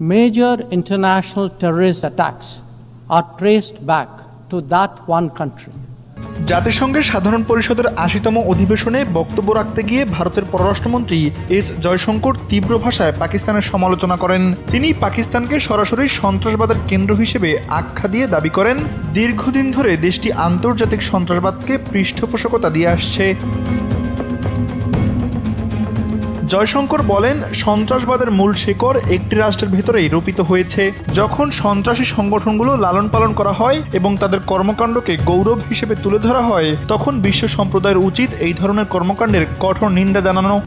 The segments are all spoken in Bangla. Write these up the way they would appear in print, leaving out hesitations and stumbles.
Major international terrorist attacks are traced back to that one country. জাতিসংঘের সাধারণ পরিষদের ৮০তম অধিবেশনে বক্তব্য রাখতে গিয়ে ভারতের পররাষ্ট্রমন্ত্রী এস জয়শঙ্কর তীব্র ভাষায় পাকিস্তানের সমালোচনা করেন। তিনি পাকিস্তানকে সরাসরি সন্ত্রাসবাদের কেন্দ্র হিসেবে আখ্যা দিয়ে দাবি করেন, দীর্ঘদিন ধরে দেশটি আন্তর্জাতিক সন্ত্রাসবাদকে পৃষ্ঠপোষকতা দিয়ে আসছে। জয়শঙ্কর বলেন, সন্ত্রাসবাদের মূল শিকড় একটি রাষ্ট্রের ভেতরেই রোপিত হয়েছে। যখন সন্ত্রাসী সংগঠনগুলো লালন পালন করা হয় এবং তাদের কর্মকাণ্ডকে গৌরব হিসেবে তুলে ধরা হয়, তখন বিশ্ব সম্প্রদায়ের উচিত এই ধরনের কর্মকাণ্ডের কঠোর নিন্দা জানানো।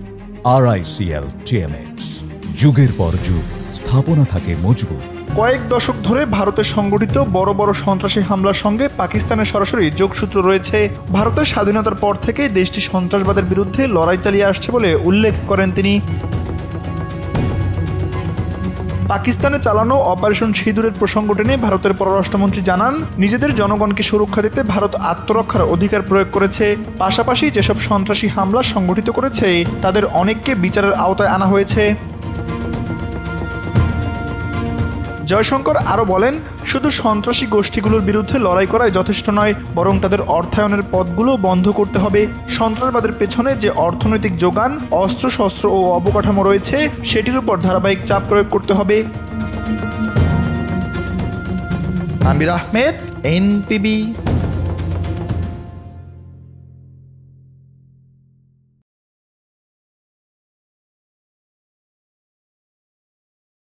RICL TMX, যুগের পর যুগ স্থাপনা থাকে মজবুত। কয়েক দশক ধরে ভারতের সংগঠিত বড় বড় সন্ত্রাসী হামলার সঙ্গে পাকিস্তানের সরাসরি যোগসূত্র রয়েছে। ভারতের স্বাধীনতার পর থেকে দেশটি সন্ত্রাসবাদের বিরুদ্ধে লড়াই চালিয়ে আসছে বলে উল্লেখ করেন তিনি। পাকিস্তানে চালানো অপারেশন সিঁদুরের প্রসঙ্গ টেনে ভারতের পররাষ্ট্রমন্ত্রী জানান, নিজেদের জনগণকে সুরক্ষা দিতে ভারত আত্মরক্ষার অধিকার প্রয়োগ করেছে। পাশাপাশি যেসব সন্ত্রাসী হামলা সংগঠিত করেছে তাদের অনেককে বিচারের আওতায় আনা হয়েছে। জয়শঙ্কর আরও বলেন, শুধু সন্ত্রাসী গোষ্ঠীগুলোর বিরুদ্ধে লড়াই করাই যথেষ্ট নয়, বরং তাদের অর্থায়নের পথগুলো বন্ধ করতে হবে। সন্ত্রাসবাদের পেছনে যে অর্থনৈতিক যোগান, অস্ত্রশস্ত্র ও অবকাঠামো রয়েছে সেটির উপর ধারাবাহিক চাপ প্রয়োগ করতে হবে। আমির আহমেদ, NPB।